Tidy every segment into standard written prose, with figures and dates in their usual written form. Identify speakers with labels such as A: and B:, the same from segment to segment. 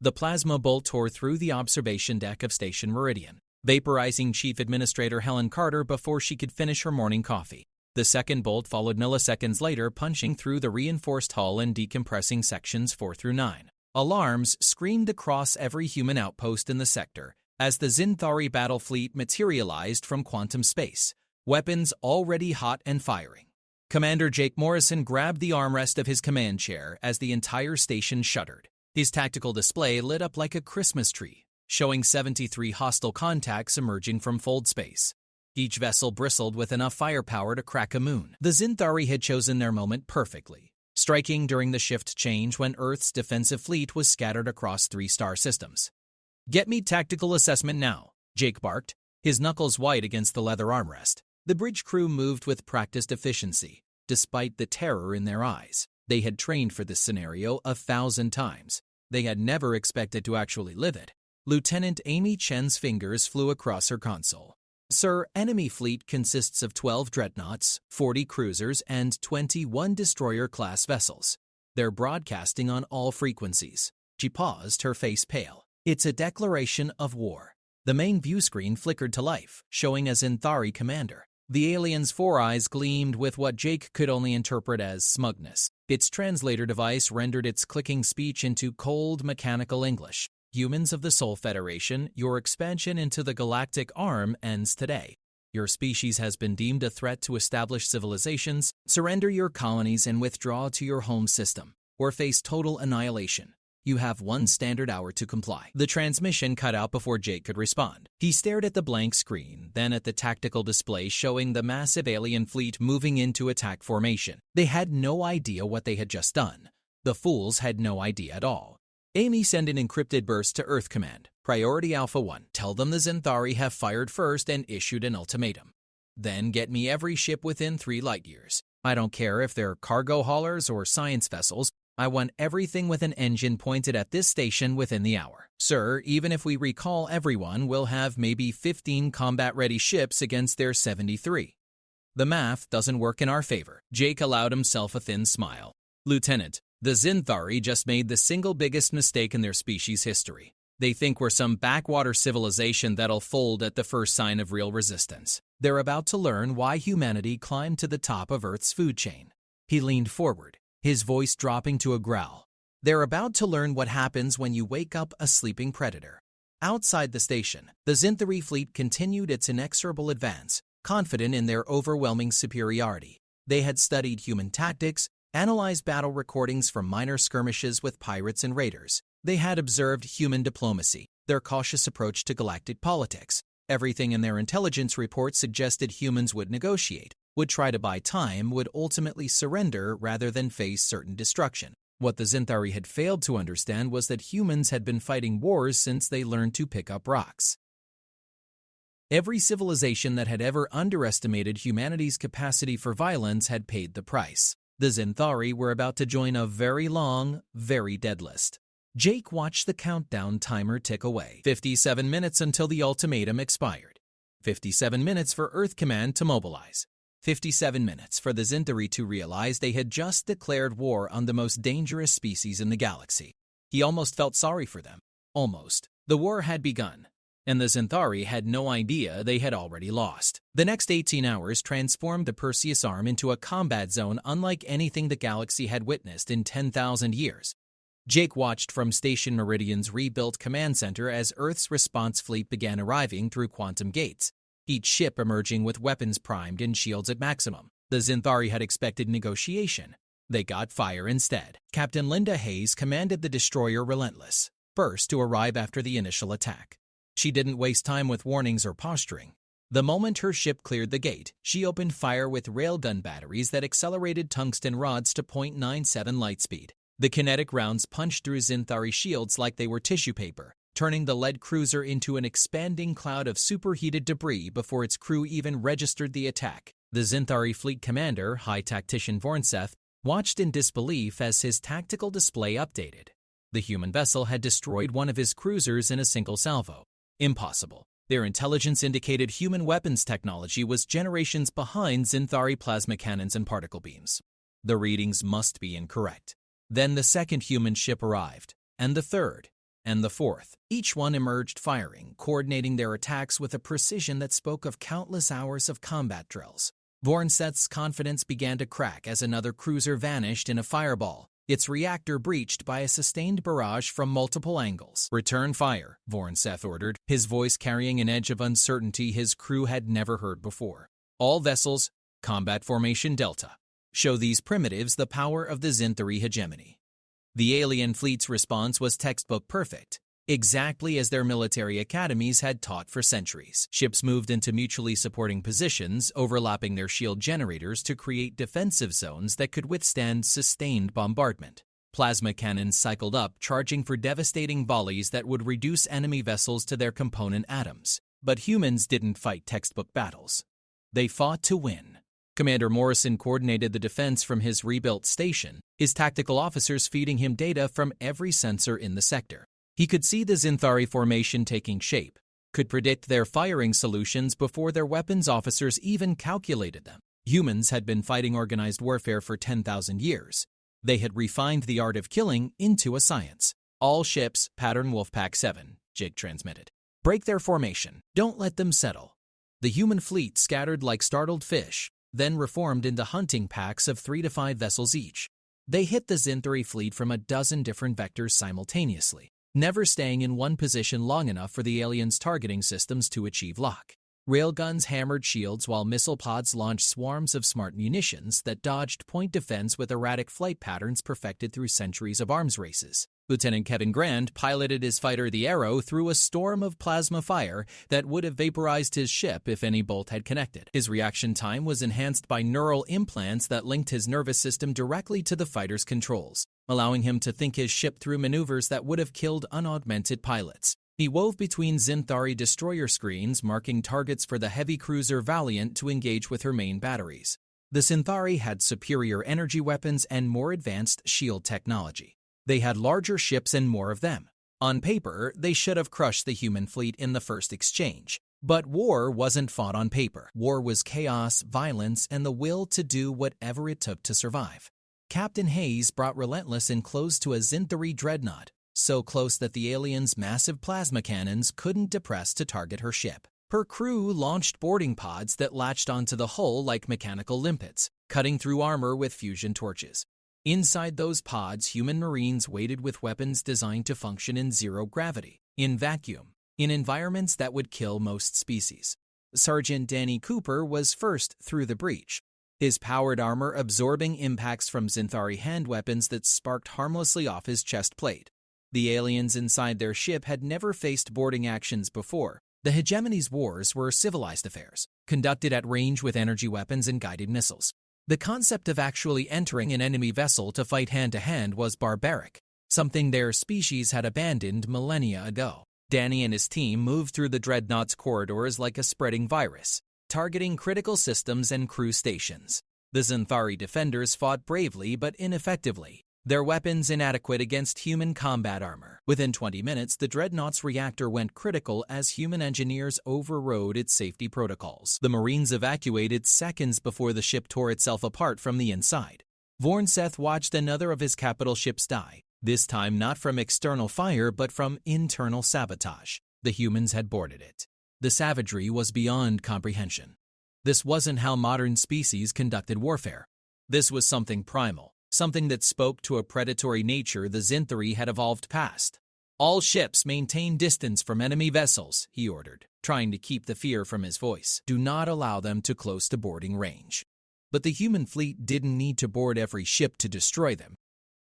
A: The plasma bolt tore through the observation deck of Station Meridian, vaporizing Chief Administrator Helen Carter before she could finish her morning coffee. The second bolt followed milliseconds later, punching through the reinforced hull and decompressing sections 4 through 9. Alarms screamed across every human outpost in the sector as the Zinthari battle fleet materialized from quantum space, weapons already hot and firing. Commander Jake Morrison grabbed the armrest of his command chair as the entire station shuddered. His tactical display lit up like a Christmas tree, showing 73 hostile contacts emerging from fold space. Each vessel bristled with enough firepower to crack a moon. The Zinthari had chosen their moment perfectly, striking during the shift change when Earth's defensive fleet was scattered across 3 star systems. "Get me tactical assessment now," Jake barked, his knuckles white against the leather armrest. The bridge crew moved with practiced efficiency, despite the terror in their eyes. They had trained for this scenario 1,000 times. They had never expected to actually live it. Lieutenant Amy Chen's fingers flew across her console. "Sir, enemy fleet consists of 12 dreadnoughts, 40 cruisers, and 21 destroyer-class vessels. They're broadcasting on all frequencies." She paused, her face pale. "It's a declaration of war." The main view screen flickered to life, showing a Zinthari commander. The alien's 4 eyes gleamed with what Jake could only interpret as smugness. Its translator device rendered its clicking speech into cold, mechanical English. "Humans of the Sol Federation, your expansion into the galactic arm ends today. Your species has been deemed a threat to established civilizations. Surrender your colonies and withdraw to your home system, or face total annihilation. You have 1 standard hour to comply." The transmission cut out before Jake could respond. He stared at the blank screen, then at the tactical display showing the massive alien fleet moving into attack formation. They had no idea what they had just done. The fools had no idea at all. "Amy, send an encrypted burst to Earth Command. Priority Alpha 1. Tell them the Zinthari have fired first and issued an ultimatum. Then get me every ship within 3 light years. I don't care if they're cargo haulers or science vessels. I want everything with an engine pointed at this station within the hour. Sir, even if we recall everyone, we'll have maybe 15 combat-ready ships against their 73. The math doesn't work in our favor." Jake allowed himself a thin smile. "Lieutenant, the Zinthari just made the single biggest mistake in their species' history. They think we're some backwater civilization that'll fold at the first sign of real resistance. They're about to learn why humanity climbed to the top of Earth's food chain." He leaned forward, his voice dropping to a growl. "They're about to learn what happens when you wake up a sleeping predator." Outside the station, the Zinthari fleet continued its inexorable advance, confident in their overwhelming superiority. They had studied human tactics, analyzed battle recordings from minor skirmishes with pirates and raiders. They had observed human diplomacy, their cautious approach to galactic politics. Everything in their intelligence report suggested humans would negotiate, would try to buy time, would ultimately surrender rather than face certain destruction. What the Zinthari had failed to understand was that humans had been fighting wars since they learned to pick up rocks. Every civilization that had ever underestimated humanity's capacity for violence had paid the price. The Zinthari were about to join a very long, very dead list. Jake watched the countdown timer tick away. 57 minutes until the ultimatum expired. 57 minutes for Earth Command to mobilize. 57 minutes for the Zinthari to realize they had just declared war on the most dangerous species in the galaxy. He almost felt sorry for them. Almost. The war had begun, and the Zinthari had no idea they had already lost. The next 18 hours transformed the Perseus Arm into a combat zone unlike anything the galaxy had witnessed in 10,000 years. Jake watched from Station Meridian's rebuilt command center as Earth's response fleet began arriving through quantum gates, each ship emerging with weapons primed and shields at maximum. The Zinthari had expected negotiation. They got fire instead. Captain Linda Hayes commanded the destroyer Relentless, first to arrive after the initial attack. She didn't waste time with warnings or posturing. The moment her ship cleared the gate, she opened fire with railgun batteries that accelerated tungsten rods to .97 light speed. The kinetic rounds punched through Zinthari shields like they were tissue paper, turning the lead cruiser into an expanding cloud of superheated debris before its crew even registered the attack. The Zinthari fleet commander, High Tactician Vornseth, watched in disbelief as his tactical display updated. The human vessel had destroyed one of his cruisers in a single salvo. Impossible. Their intelligence indicated human weapons technology was generations behind Zinthari plasma cannons and particle beams. The readings must be incorrect. Then the second human ship arrived, and the third. and the fourth. Each one emerged firing, coordinating their attacks with a precision that spoke of countless hours of combat drills. Vornseth's confidence began to crack as another cruiser vanished in a fireball, its reactor breached by a sustained barrage from multiple angles. "Return fire," Vornseth ordered, his voice carrying an edge of uncertainty his crew had never heard before. "All vessels, combat formation Delta. Show these primitives the power of the Zinthari hegemony." The alien fleet's response was textbook perfect, exactly as their military academies had taught for centuries. Ships moved into mutually supporting positions, overlapping their shield generators to create defensive zones that could withstand sustained bombardment. Plasma cannons cycled up, charging for devastating volleys that would reduce enemy vessels to their component atoms. But humans didn't fight textbook battles. They fought to win. Commander Morrison coordinated the defense from his rebuilt station, his tactical officers feeding him data from every sensor in the sector. He could see the Zinthari formation taking shape, could predict their firing solutions before their weapons officers even calculated them. Humans had been fighting organized warfare for 10,000 years. They had refined the art of killing into a science. "All ships, pattern Wolfpack 7, Jig transmitted. Break their formation. Don't let them settle." The human fleet scattered like startled fish, then reformed into hunting packs of 3 to 5 vessels each. They hit the Zinthari fleet from a dozen different vectors simultaneously, never staying in one position long enough for the aliens' targeting systems to achieve lock. Railguns hammered shields while missile pods launched swarms of smart munitions that dodged point defense with erratic flight patterns perfected through centuries of arms races. Lieutenant Kevin Grand piloted his fighter the Arrow through a storm of plasma fire that would have vaporized his ship if any bolt had connected. His reaction time was enhanced by neural implants that linked his nervous system directly to the fighter's controls, allowing him to think his ship through maneuvers that would have killed unaugmented pilots. He wove between Zinthari destroyer screens, marking targets for the heavy cruiser Valiant to engage with her main batteries. The Zinthari had superior energy weapons and more advanced shield technology. They had larger ships and more of them. On paper, they should have crushed the human fleet in the first exchange. But war wasn't fought on paper. War was chaos, violence, and the will to do whatever it took to survive. Captain Hayes brought Relentless in close to a Zinthari dreadnought, so close that the aliens' massive plasma cannons couldn't depress to target her ship. Her crew launched boarding pods that latched onto the hull like mechanical limpets, cutting through armor with fusion torches. Inside those pods, human Marines waited with weapons designed to function in zero gravity, in vacuum, in environments that would kill most species. Sergeant Danny Cooper was first through the breach, his powered armor absorbing impacts from Zinthari hand weapons that sparked harmlessly off his chest plate. The aliens inside their ship had never faced boarding actions before. The hegemony's wars were civilized affairs, conducted at range with energy weapons and guided missiles. The concept of actually entering an enemy vessel to fight hand-to-hand was barbaric, something their species had abandoned millennia ago. Danny and his team moved through the dreadnought's corridors like a spreading virus, targeting critical systems and crew stations. The Zinthari defenders fought bravely but ineffectively, their weapons inadequate against human combat armor. Within 20 minutes, the dreadnought's reactor went critical as human engineers overrode its safety protocols. The Marines evacuated seconds before the ship tore itself apart from the inside. Vornseth watched another of his capital ships die, this time not from external fire but from internal sabotage. The humans had boarded it. The savagery was beyond comprehension. This wasn't how modern species conducted warfare. This was something primal. Something that spoke to a predatory nature the Zinthari had evolved past. "All ships maintain distance from enemy vessels," he ordered, trying to keep the fear from his voice. "Do not allow them too close to boarding range." But the human fleet didn't need to board every ship to destroy them.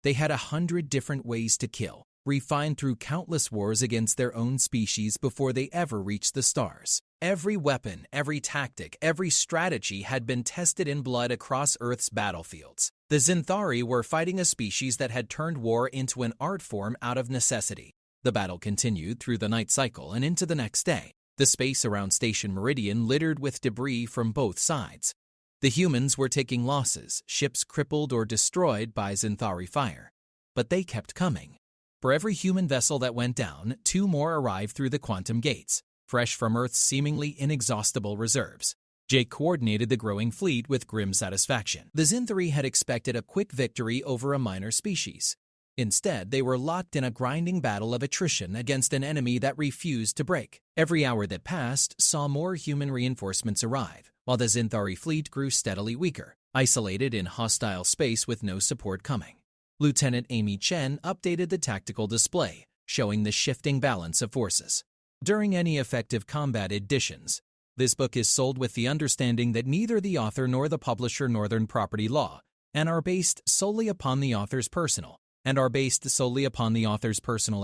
A: They had 100 different ways to kill, refined through countless wars against their own species before they ever reached the stars. Every weapon, every tactic, every strategy had been tested in blood across Earth's battlefields. The Zinthari were fighting a species that had turned war into an art form out of necessity. The battle continued through the night cycle and into the next day, the space around Station Meridian littered with debris from both sides. The humans were taking losses, ships crippled or destroyed by Zinthari fire. But they kept coming. For every human vessel that went down, 2 more arrived through the quantum gates, fresh from Earth's seemingly inexhaustible reserves. Jake coordinated the growing fleet with grim satisfaction. The Zinthari had expected a quick victory over a minor species. Instead, they were locked in a grinding battle of attrition against an enemy that refused to break. Every hour that passed saw more human reinforcements arrive, while the Zinthari fleet grew steadily weaker, isolated in hostile space with no support coming. Lieutenant Amy Chen updated the tactical display, showing the shifting balance of forces. During any effective combat editions, this book is sold with the understanding that neither the author nor the publisher Northern Property Law and are based solely upon the author's personal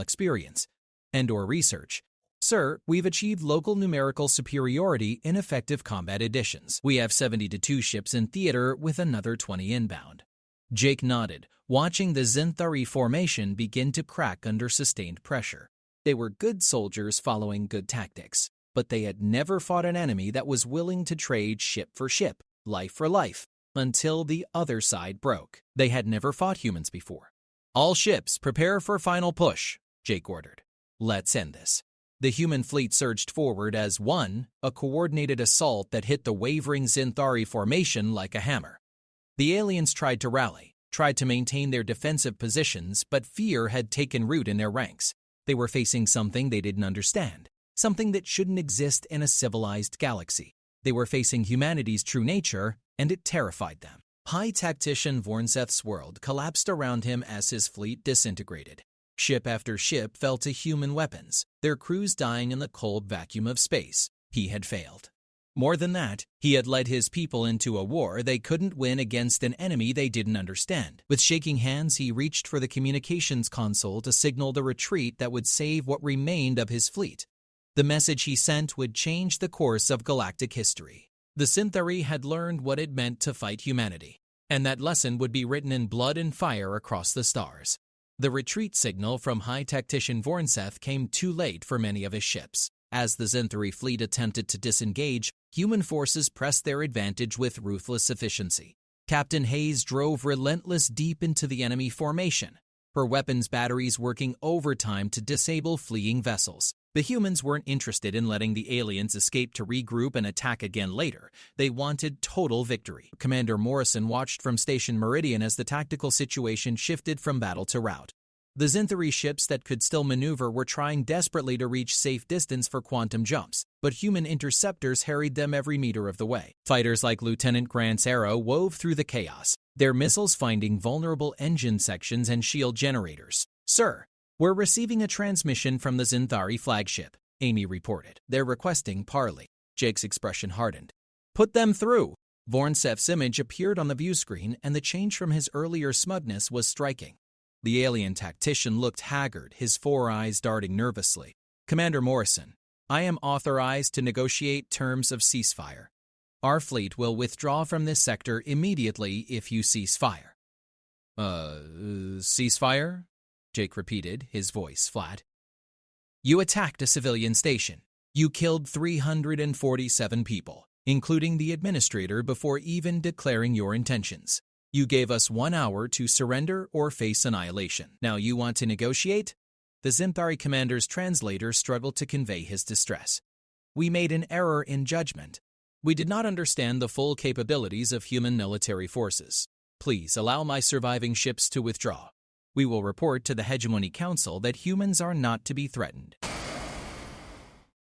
A: experience and/or research. Sir, we've achieved local numerical superiority in effective combat editions. We have 72 ships in theater with another 20 inbound. Jake nodded, watching the Zinthari formation begin to crack under sustained pressure. They were good soldiers following good tactics, but they had never fought an enemy that was willing to trade ship for ship, life for life, until the other side broke. They had never fought humans before. All ships, prepare for final push, Jake ordered. Let's end this. The human fleet surged forward as a coordinated assault that hit the wavering Zinthari formation like a hammer. The aliens tried to rally, tried to maintain their defensive positions, but fear had taken root in their ranks. They were facing something they didn't understand, something that shouldn't exist in a civilized galaxy. They were facing humanity's true nature, and it terrified them. High Tactician Vornseth's world collapsed around him as his fleet disintegrated. Ship after ship fell to human weapons, their crews dying in the cold vacuum of space. He had failed. More than that, he had led his people into a war they couldn't win against an enemy they didn't understand. With shaking hands, he reached for the communications console to signal the retreat that would save what remained of his fleet. The message he sent would change the course of galactic history. The Zinthari had learned what it meant to fight humanity, and that lesson would be written in blood and fire across the stars. The retreat signal from High Tactician Vornseth came too late for many of his ships. As the Zinthari fleet attempted to disengage, human forces pressed their advantage with ruthless efficiency. Captain Hayes drove relentless deep into the enemy formation, her weapons batteries working overtime to disable fleeing vessels. The humans weren't interested in letting the aliens escape to regroup and attack again later. They wanted total victory. Commander Morrison watched from Station Meridian as the tactical situation shifted from battle to rout. The Zinthari ships that could still maneuver were trying desperately to reach safe distance for quantum jumps, but human interceptors harried them every meter of the way. Fighters like Lieutenant Grant's Arrow wove through the chaos, their missiles finding vulnerable engine sections and shield generators. Sir, we're receiving a transmission from the Zinthari flagship, Amy reported. They're requesting parley. Jake's expression hardened. Put them through. Vornseth's image appeared on the view screen, and the change from his earlier smugness was striking. The alien tactician looked haggard, his 4 eyes darting nervously. Commander Morrison, I am authorized to negotiate terms of ceasefire. Our fleet will withdraw from this sector immediately if you cease fire. Ceasefire? Jake repeated, his voice flat. You attacked a civilian station. You killed 347 people, including the administrator, before even declaring your intentions. You gave us 1 hour to surrender or face annihilation. Now you want to negotiate? The Zinthari commander's translator struggled to convey his distress. We made an error in judgment. We did not understand the full capabilities of human military forces. Please allow my surviving ships to withdraw. We will report to the Hegemony Council that humans are not to be threatened.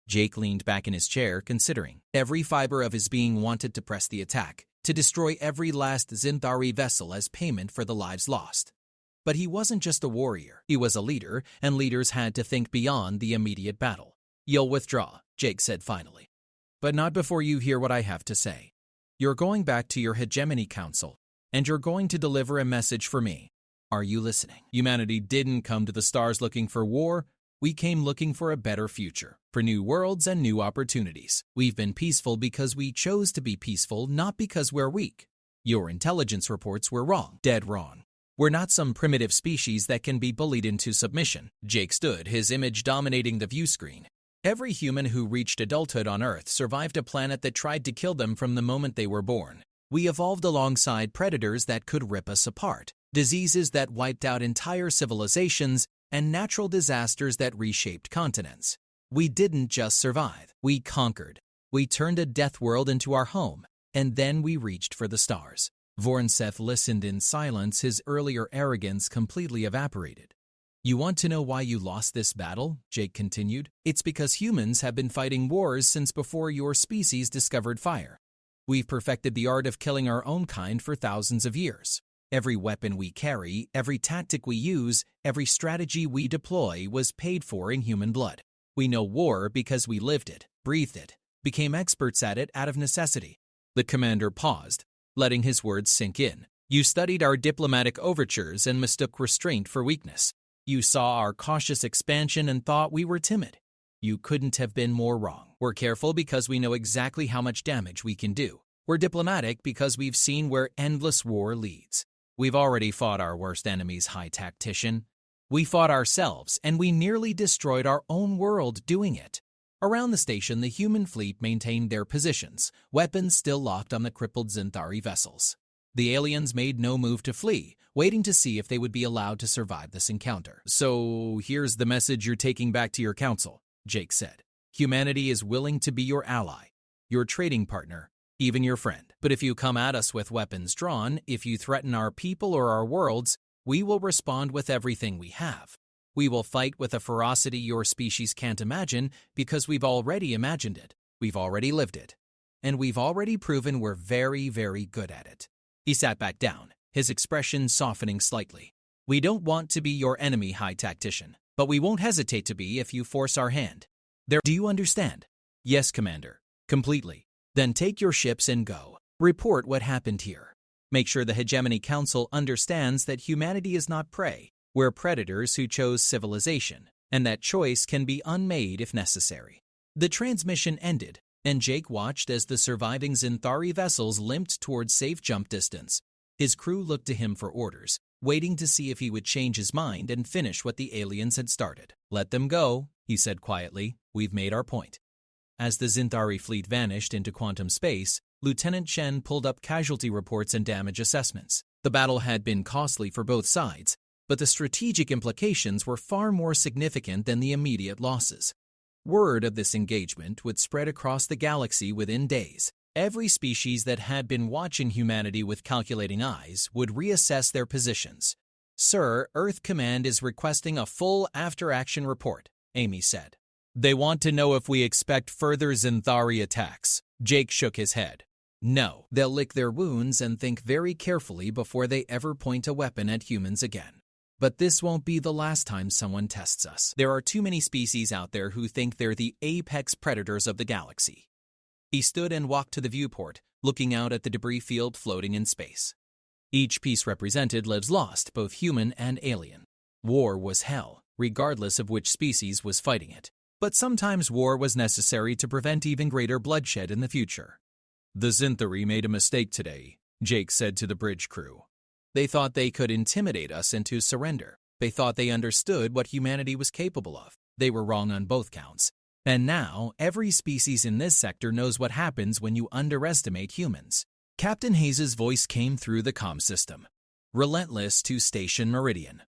A: Jake leaned back in his chair, considering. Every fiber of his being wanted to press the attack, to destroy every last Zinthari vessel as payment for the lives lost. But he wasn't just a warrior. He was a leader, and leaders had to think beyond the immediate battle. You'll withdraw, Jake said finally. But not before you hear what I have to say. You're going back to your Hegemony Council, and you're going to deliver a message for me. Are you listening? Humanity didn't come to the stars looking for war. We came looking for a better future, for new worlds and new opportunities. We've been peaceful because we chose to be peaceful, not because we're weak. Your intelligence reports were wrong, dead wrong. We're not some primitive species that can be bullied into submission. Jake stood, his image dominating the view screen. Every human who reached adulthood on Earth survived a planet that tried to kill them from the moment they were born. We evolved alongside predators that could rip us apart, diseases that wiped out entire civilizations, and natural disasters that reshaped continents. We didn't just survive, we conquered. We turned a death world into our home, and then we reached for the stars. Vorontseth listened in silence, his earlier arrogance completely evaporated. You want to know why you lost this battle? Jake continued. It's because humans have been fighting wars since before your species discovered fire. We've perfected the art of killing our own kind for thousands of years. Every weapon we carry, every tactic we use, every strategy we deploy was paid for in human blood. We know war because we lived it, breathed it, became experts at it out of necessity. The commander paused, letting his words sink in. You studied our diplomatic overtures and mistook restraint for weakness. You saw our cautious expansion and thought we were timid. You couldn't have been more wrong. We're careful because we know exactly how much damage we can do. We're diplomatic because we've seen where endless war leads. We've already fought our worst enemies, High Tactician. We fought ourselves, and we nearly destroyed our own world doing it. Around the station, the human fleet maintained their positions, weapons still locked on the crippled Zinthari vessels. The aliens made no move to flee, waiting to see if they would be allowed to survive this encounter. So here's the message you're taking back to your council, Jake said. Humanity is willing to be your ally, your trading partner, even your friend. But if you come at us with weapons drawn, if you threaten our people or our worlds, we will respond with everything we have. We will fight with a ferocity your species can't imagine because we've already imagined it, we've already lived it, and we've already proven we're very, very good at it. He sat back down, his expression softening slightly. We don't want to be your enemy, High Tactician, but we won't hesitate to be if you force our hand. Do you understand? Yes, Commander. Completely. Then take your ships and go. Report what happened here. Make sure the Hegemony Council understands that humanity is not prey. We're predators who chose civilization, and that choice can be unmade if necessary. The transmission ended, and Jake watched as the surviving Zinthari vessels limped towards safe jump distance. His crew looked to him for orders, waiting to see if he would change his mind and finish what the aliens had started. Let them go, he said quietly. We've made our point. As the Zinthari fleet vanished into quantum space, Lieutenant Chen pulled up casualty reports and damage assessments. The battle had been costly for both sides, but the strategic implications were far more significant than the immediate losses. Word of this engagement would spread across the galaxy within days. Every species that had been watching humanity with calculating eyes would reassess their positions. Sir, Earth Command is requesting a full after-action report, Amy said. They want to know if we expect further Zinthari attacks. Jake shook his head. No, they'll lick their wounds and think very carefully before they ever point a weapon at humans again. But this won't be the last time someone tests us. There are too many species out there who think they're the apex predators of the galaxy. He stood and walked to the viewport, looking out at the debris field floating in space. Each piece represented lives lost, both human and alien. War was hell, regardless of which species was fighting it. But sometimes war was necessary to prevent even greater bloodshed in the future. The Zinthari made a mistake today, Jake said to the bridge crew. They thought they could intimidate us into surrender. They thought they understood what humanity was capable of. They were wrong on both counts. And now, every species in this sector knows what happens when you underestimate humans. Captain Hayes' voice came through the comm system. Relentless to Station Meridian.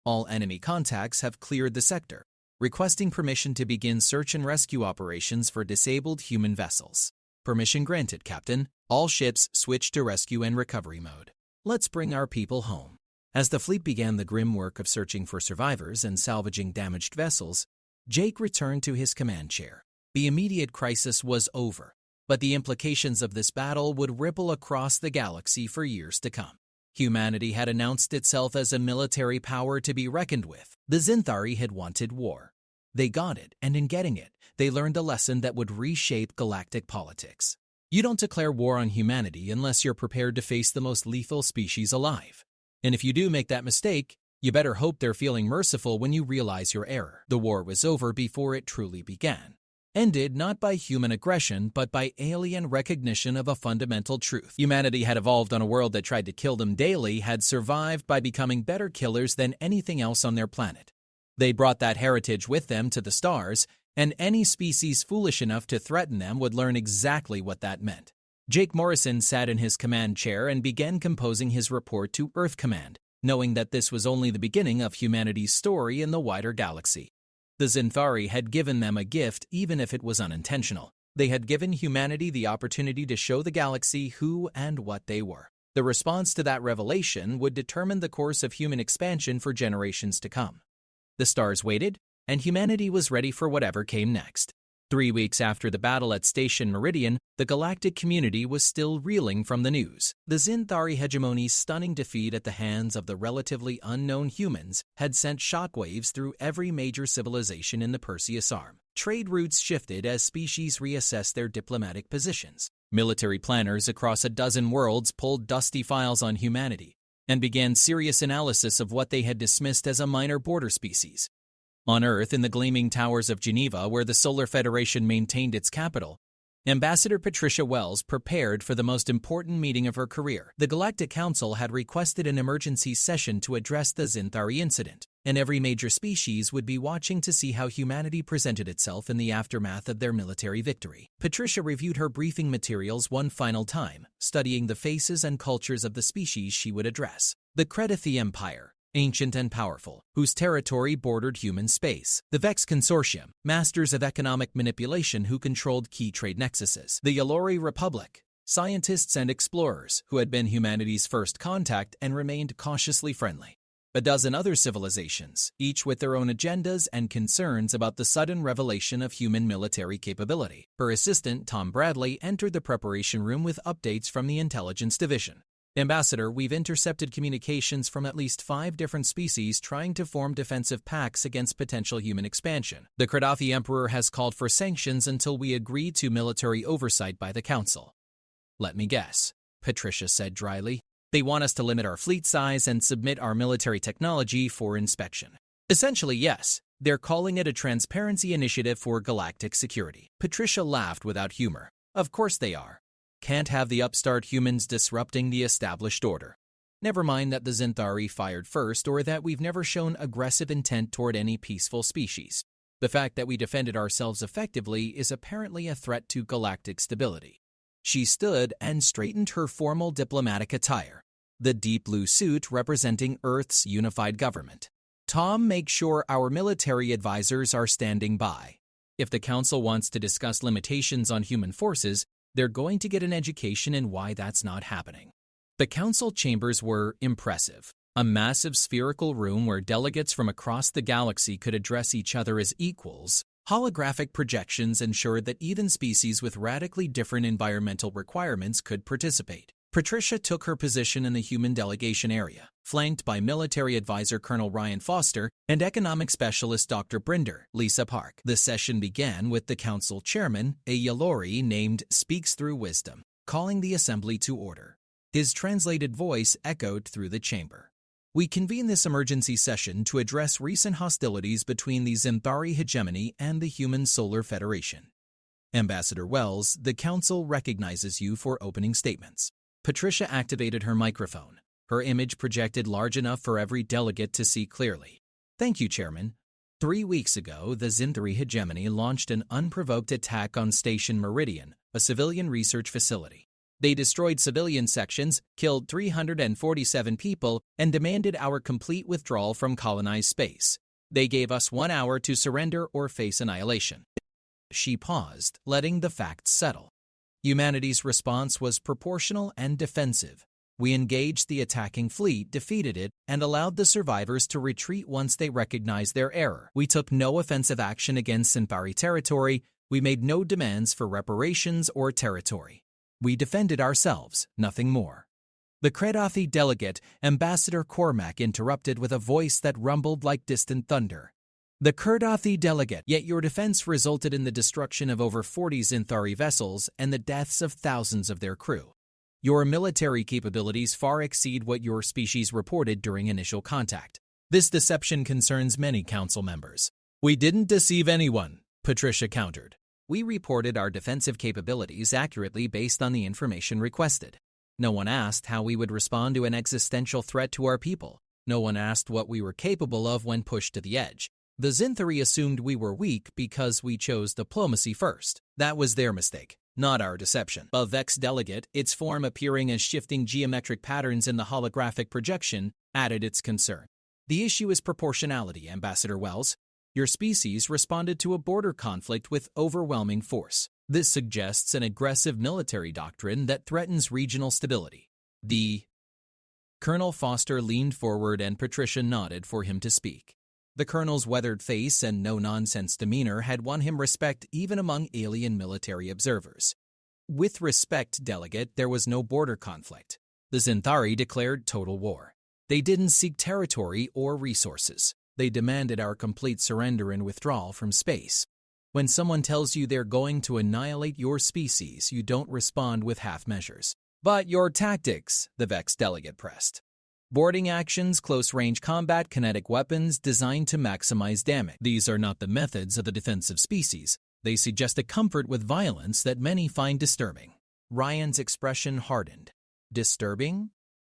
A: All enemy contacts have cleared the sector, requesting permission to begin search and rescue operations for disabled human vessels. Permission granted, Captain. All ships switch to rescue and recovery mode. Let's bring our people home. As the fleet began the grim work of searching for survivors and salvaging damaged vessels, Jake returned to his command chair. The immediate crisis was over, but the implications of this battle would ripple across the galaxy for years to come. Humanity had announced itself as a military power to be reckoned with. The Zinthari had wanted war. They got it, and in getting it, they learned a lesson that would reshape galactic politics. You don't declare war on humanity unless you're prepared to face the most lethal species alive. And if you do make that mistake, you better hope they're feeling merciful when you realize your error. The war was over before it truly began. Ended not by human aggression, but by alien recognition of a fundamental truth. Humanity had evolved on a world that tried to kill them daily, had survived by becoming better killers than anything else on their planet. They brought that heritage with them to the stars, and any species foolish enough to threaten them would learn exactly what that meant. Jake Morrison sat in his command chair and began composing his report to Earth Command, knowing that this was only the beginning of humanity's story in the wider galaxy. The Zinthari had given them a gift even if it was unintentional. They had given humanity the opportunity to show the galaxy who and what they were. The response to that revelation would determine the course of human expansion for generations to come. The stars waited, and humanity was ready for whatever came next. 3 weeks after the battle at Station Meridian, the galactic community was still reeling from the news. The Xinthari hegemony's stunning defeat at the hands of the relatively unknown humans had sent shockwaves through every major civilization in the Perseus Arm. Trade routes shifted as species reassessed their diplomatic positions. Military planners across a dozen worlds pulled dusty files on humanity and began serious analysis of what they had dismissed as a minor border species. On Earth, in the gleaming towers of Geneva, where the Solar Federation maintained its capital, Ambassador Patricia Wells prepared for the most important meeting of her career. The Galactic Council had requested an emergency session to address the Xinthari incident, and every major species would be watching to see how humanity presented itself in the aftermath of their military victory. Patricia reviewed her briefing materials one final time, studying the faces and cultures of the species she would address. The Credithi Empire, ancient and powerful, whose territory bordered human space. The Vex Consortium, masters of economic manipulation who controlled key trade nexuses. The Yalori Republic, scientists and explorers who had been humanity's first contact and remained cautiously friendly. A dozen other civilizations, each with their own agendas and concerns about the sudden revelation of human military capability. Her assistant, Tom Bradley, entered the preparation room with updates from the Intelligence Division. Ambassador, we've intercepted communications from at least 5 different species trying to form defensive pacts against potential human expansion. The Credithi Emperor has called for sanctions until we agree to military oversight by the Council. Let me guess, Patricia said dryly. They want us to limit our fleet size and submit our military technology for inspection. Essentially, yes. They're calling it a transparency initiative for galactic security. Patricia laughed without humor. Of course they are. Can't have the upstart humans disrupting the established order. Never mind that the Xinthari fired first or that we've never shown aggressive intent toward any peaceful species. The fact that we defended ourselves effectively is apparently a threat to galactic stability. She stood and straightened her formal diplomatic attire, the deep blue suit representing Earth's unified government. Tom, make sure our military advisors are standing by. If the Council wants to discuss limitations on human forces, they're going to get an education in why that's not happening. The council chambers were impressive. A massive spherical room where delegates from across the galaxy could address each other as equals. Holographic projections ensured that even species with radically different environmental requirements could participate. Patricia took her position in the human delegation area, flanked by military advisor Colonel Ryan Foster and economic specialist Dr. Brinder, Lisa Park. The session began with the council chairman, a Yalori named Speaks Through Wisdom, calling the assembly to order. His translated voice echoed through the chamber. We convene this emergency session to address recent hostilities between the Xinthari hegemony and the Human Solar Federation. Ambassador Wells, the council recognizes you for opening statements. Patricia activated her microphone, her image projected large enough for every delegate to see clearly. Thank you, Chairman. 3 weeks ago, the Xinthari hegemony launched an unprovoked attack on Station Meridian, a civilian research facility. They destroyed civilian sections, killed 347 people, and demanded our complete withdrawal from colonized space. They gave us 1 hour to surrender or face annihilation. She paused, letting the facts settle. Humanity's response was proportional and defensive. We engaged the attacking fleet, defeated it, and allowed the survivors to retreat once they recognized their error. We took no offensive action against Xinthari territory. We made no demands for reparations or territory. We defended ourselves, nothing more. The Credithi delegate, Ambassador Cormac, interrupted with a voice that rumbled like distant thunder. The Credithi delegate, yet your defense resulted in the destruction of over 40 Xinthari vessels and the deaths of thousands of their crew. Your military capabilities far exceed what your species reported during initial contact. This deception concerns many council members. We didn't deceive anyone, Patricia countered. We reported our defensive capabilities accurately based on the information requested. No one asked how we would respond to an existential threat to our people. No one asked what we were capable of when pushed to the edge. The Xinthari assumed we were weak because we chose diplomacy first. That was their mistake, not our deception. A Vex delegate, its form appearing as shifting geometric patterns in the holographic projection, added its concern. The issue is proportionality, Ambassador Wells. Your species responded to a border conflict with overwhelming force. This suggests an aggressive military doctrine that threatens regional stability. The Colonel Foster leaned forward and Patricia nodded for him to speak. The colonel's weathered face and no-nonsense demeanor had won him respect even among alien military observers. With respect, delegate, there was no border conflict. The Zinthari declared total war. They didn't seek territory or resources. They demanded our complete surrender and withdrawal from space. When someone tells you they're going to annihilate your species, you don't respond with half measures. But your tactics, the vexed delegate pressed. Boarding actions, close-range combat, kinetic weapons designed to maximize damage. These are not the methods of the defensive species. They suggest a comfort with violence that many find disturbing. Ryan's expression hardened. Disturbing?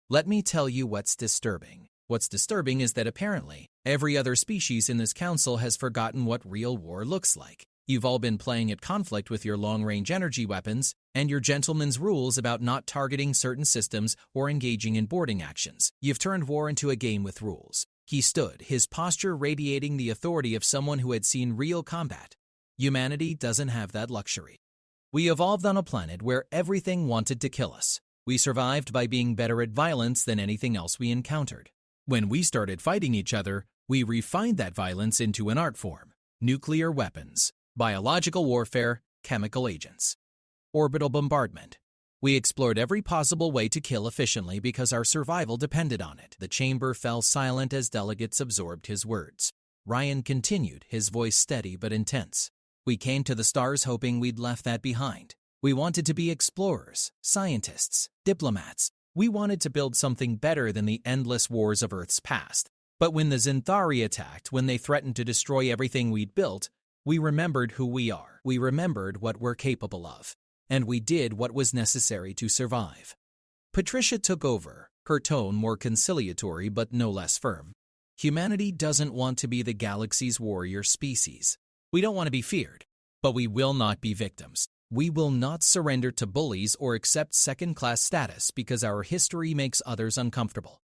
A: Let me tell you what's disturbing. What's disturbing is that apparently every other species in this council has forgotten what real war looks like. You've all been playing at conflict with your long-range energy weapons and your gentleman's rules about not targeting certain systems or engaging in boarding actions. You've turned war into a game with rules. He stood, his posture radiating the authority of someone who had seen real combat. Humanity doesn't have that luxury. We evolved on a planet where everything wanted to kill us. We survived by being better at violence than anything else we encountered. When we started fighting each other, we refined that violence into an art form: nuclear weapons, biological warfare, chemical agents, orbital bombardment. We explored every possible way to kill efficiently because our survival depended on it. The chamber fell silent as delegates absorbed his words. Ryan continued, his voice steady but intense. We came to the stars hoping we'd left that behind. We wanted to be explorers, scientists, diplomats. We wanted to build something better than the endless wars of Earth's past. But when the Zinthari attacked, when they threatened to destroy everything we'd built, we remembered who we are. We remembered what we're capable of. And we did what was necessary to survive. Patricia took over, her tone more conciliatory but no less firm. Humanity doesn't want to be the galaxy's warrior species. We don't want to be feared, but we will not be victims. We will not surrender to bullies or accept second-class status because our history makes others uncomfortable.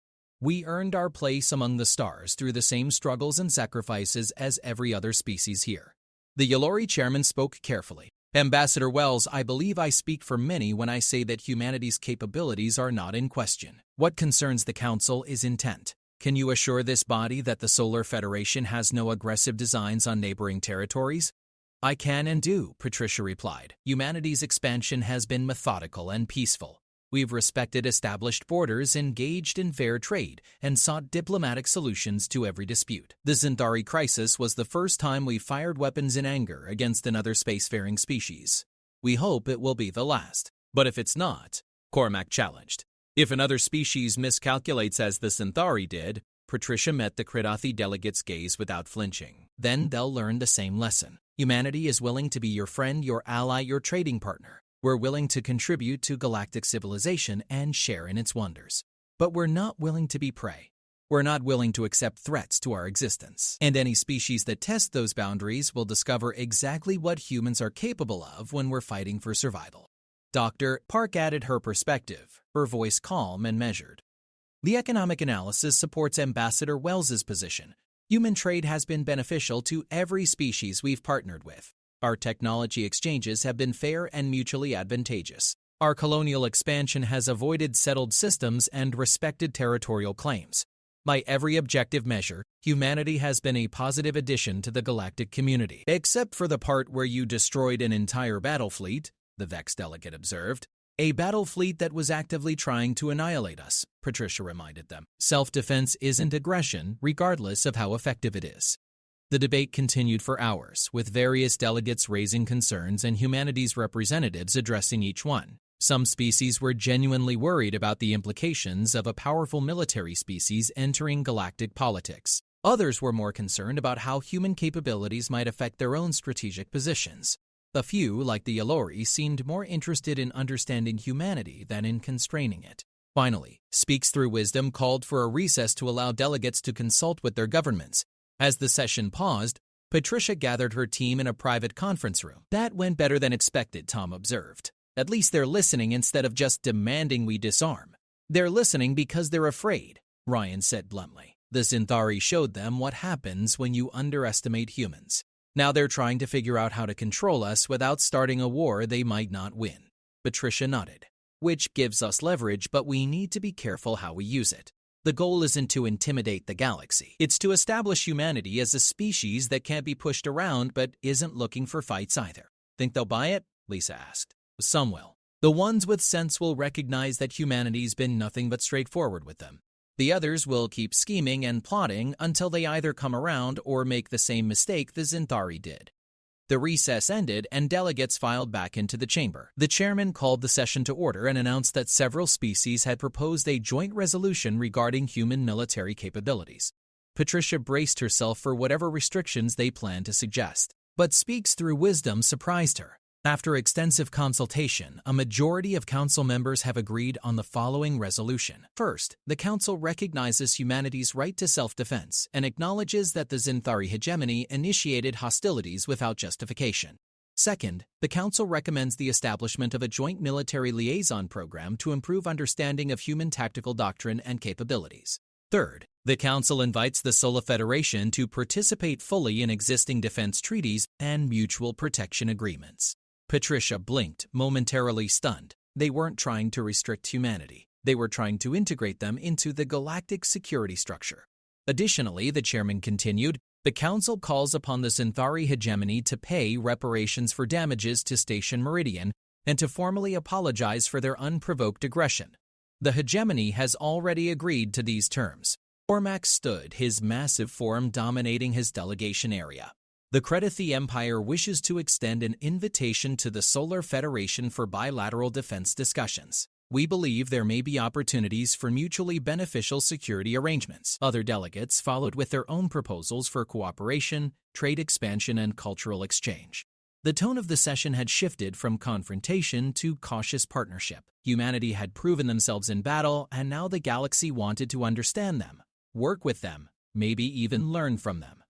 A: We earned our place among the stars through the same struggles and sacrifices as every other species here. The Yalori chairman spoke carefully. Ambassador Wells, I believe I speak for many when I say that humanity's capabilities are not in question. What concerns the Council is intent. Can you assure this body that the Solar Federation has no aggressive designs on neighboring territories? I can and do, Patricia replied. Humanity's expansion has been methodical and peaceful. We've respected established borders, engaged in fair trade, and sought diplomatic solutions to every dispute. The Zinthari crisis was the first time we fired weapons in anger against another spacefaring species. We hope it will be the last. But if it's not, Cormac challenged. If another species miscalculates as the Zinthari did, Patricia met the Kridathi delegate's gaze without flinching. Then they'll learn the same lesson. Humanity is willing to be your friend, your ally, your trading partner. We're willing to contribute to galactic civilization and share in its wonders. But we're not willing to be prey. We're not willing to accept threats to our existence. And any species that tests those boundaries will discover exactly what humans are capable of when we're fighting for survival. Dr. Park added her perspective, her voice calm and measured. The economic analysis supports Ambassador Wells's position. Human trade has been beneficial to every species we've partnered with. Our technology exchanges have been fair and mutually advantageous. Our colonial expansion has avoided settled systems and respected territorial claims. By every objective measure, humanity has been a positive addition to the galactic community. Except for the part where you destroyed an entire battle fleet, the Vex delegate observed. A battle fleet that was actively trying to annihilate us, Patricia reminded them. Self-defense isn't aggression, regardless of how effective it is. The debate continued for hours, with various delegates raising concerns and humanity's representatives addressing each one. Some species were genuinely worried about the implications of a powerful military species entering galactic politics. Others were more concerned about how human capabilities might affect their own strategic positions. A few, like the Yalori, seemed more interested in understanding humanity than in constraining it. Finally, Speaks Through Wisdom called for a recess to allow delegates to consult with their governments. As the session paused, Patricia gathered her team in a private conference room. That went better than expected, Tom observed. At least they're listening instead of just demanding we disarm. They're listening because they're afraid, Ryan said bluntly. The Zinthari showed them what happens when you underestimate humans. Now they're trying to figure out how to control us without starting a war they might not win. Patricia nodded. which gives us leverage, but we need to be careful how we use it. The goal isn't to intimidate the galaxy. It's to establish humanity as a species that can't be pushed around but isn't looking for fights either. Think they'll buy it? Lisa asked. Some will. The ones with sense will recognize that humanity's been nothing but straightforward with them. The others will keep scheming and plotting until they either come around or make the same mistake the Zinthari did. The recess ended and delegates filed back into the chamber. The chairman called the session to order and announced that several species had proposed a joint resolution regarding human military capabilities. Patricia braced herself for whatever restrictions they planned to suggest. But Speaks Through Wisdom surprised her. After extensive consultation, a majority of council members have agreed on the following resolution. First, the council recognizes humanity's right to self-defense and acknowledges that the Zinthari hegemony initiated hostilities without justification. Second, the council recommends the establishment of a joint military liaison program to improve understanding of human tactical doctrine and capabilities. Third, the council invites the Solar Federation to participate fully in existing defense treaties and mutual protection agreements. Patricia blinked, momentarily stunned. They weren't trying to restrict humanity. They were trying to integrate them into the galactic security structure. Additionally, the chairman continued, the council calls upon the Zinthari hegemony to pay reparations for damages to Station Meridian and to formally apologize for their unprovoked aggression. The hegemony has already agreed to these terms. Cormac stood, his massive form dominating his delegation area. The Credithi Empire wishes to extend an invitation to the Solar Federation for bilateral defense discussions. We believe there may be opportunities for mutually beneficial security arrangements. Other delegates followed with their own proposals for cooperation, trade expansion, and cultural exchange. The tone of the session had shifted from confrontation to cautious partnership. Humanity had proven themselves in battle, and now the galaxy wanted to understand them, work with them, maybe even learn from them.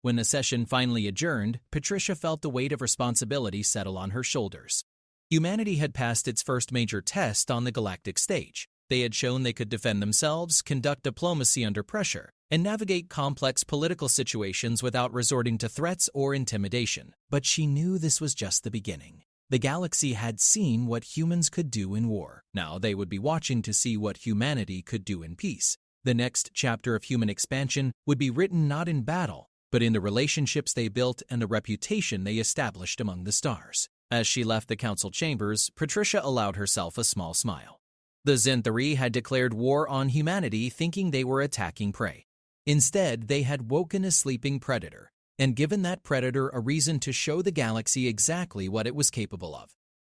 A: When the session finally adjourned, Patricia felt the weight of responsibility settle on her shoulders. Humanity had passed its first major test on the galactic stage. They had shown they could defend themselves, conduct diplomacy under pressure, and navigate complex political situations without resorting to threats or intimidation. But she knew this was just the beginning. The galaxy had seen what humans could do in war. Now they would be watching to see what humanity could do in peace. The next chapter of human expansion would be written not in battle, but in the relationships they built and the reputation they established among the stars. As she left the council chambers, Patricia allowed herself a small smile. The Zinthari had declared war on humanity, thinking they were attacking prey. Instead, they had woken a sleeping predator, and given that predator a reason to show the galaxy exactly what it was capable of.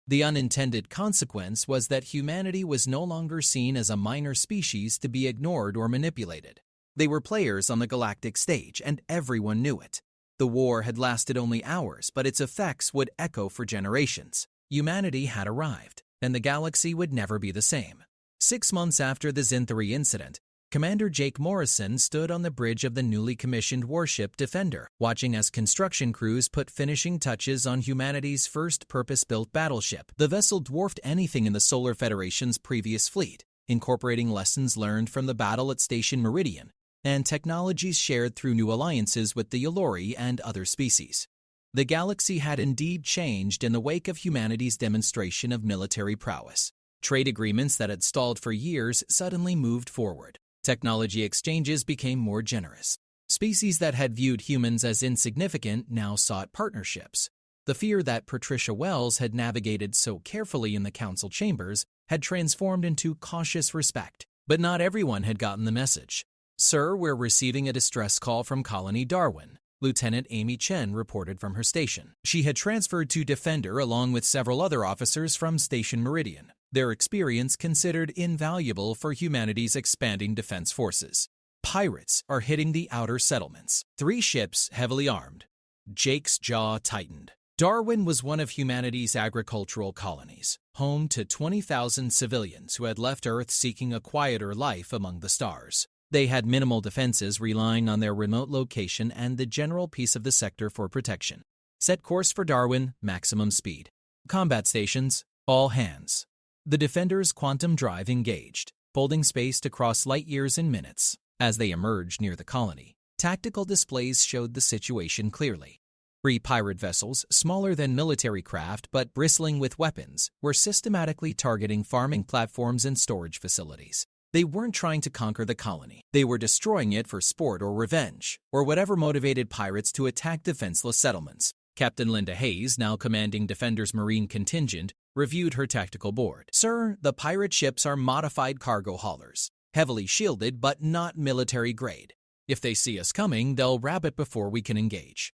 A: The unintended consequence was that humanity was no longer seen as a minor species to be ignored or manipulated. They were players on the galactic stage, and everyone knew it. The war had lasted only hours, but its effects would echo for generations. Humanity had arrived, and the galaxy would never be the same. 6 months after the Zinthari incident, Commander Jake Morrison stood on the bridge of the newly commissioned warship Defender, watching as construction crews put finishing touches on humanity's first purpose-built battleship. The vessel dwarfed anything in the Solar Federation's previous fleet, incorporating lessons learned from the battle at Station Meridian and technologies shared through new alliances with the Yolori and other species. The galaxy had indeed changed in the wake of humanity's demonstration of military prowess. Trade agreements that had stalled for years suddenly moved forward. Technology exchanges became more generous. Species that had viewed humans as insignificant now sought partnerships. The fear that Patricia Wells had navigated so carefully in the council chambers had transformed into cautious respect. But not everyone had gotten the message. "Sir, we're receiving a distress call from Colony Darwin," Lieutenant Amy Chen reported from her station. She had transferred to Defender along with several other officers from Station Meridian, their experience considered invaluable for humanity's expanding defense forces. "Pirates are hitting the outer settlements. 3 ships heavily armed." Jake's jaw tightened. Darwin was one of humanity's agricultural colonies, home to 20,000 civilians who had left Earth seeking a quieter life among the stars. They had minimal defenses, relying on their remote location and the general peace of the sector for protection. Set course for Darwin, maximum speed. Combat stations, all hands. The Defender's quantum drive engaged, folding space to cross light years in minutes. As they emerged near the colony, tactical displays showed the situation clearly. 3 pirate vessels, smaller than military craft but bristling with weapons, were systematically targeting farming platforms and storage facilities. They weren't trying to conquer the colony. They were destroying it for sport or revenge, or whatever motivated pirates to attack defenseless settlements. Captain Linda Hayes, now commanding Defender's Marine Contingent, reviewed her tactical board. Sir, the pirate ships are modified cargo haulers, heavily shielded but not military grade. If they see us coming, they'll wrap it before we can engage.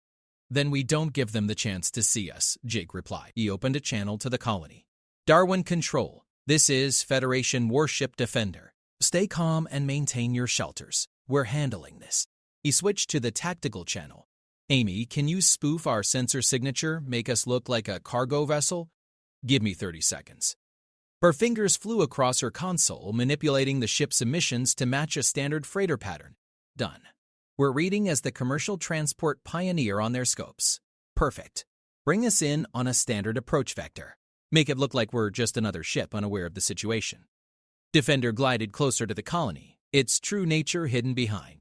A: Then we don't give them the chance to see us, Jake replied. He opened a channel to the colony. Darwin Control, this is Federation Warship Defender. Stay calm and maintain your shelters. We're handling this. He switched to the tactical channel. Amy, can you spoof our sensor signature, make us look like a cargo vessel? Give me 30 seconds. Her fingers flew across her console, manipulating the ship's emissions to match a standard freighter pattern. Done. We're reading as the Commercial Transport Pioneer on their scopes. Perfect. Bring us in on a standard approach vector. Make it look like we're just another ship unaware of the situation. Defender glided closer to the colony, its true nature hidden behind.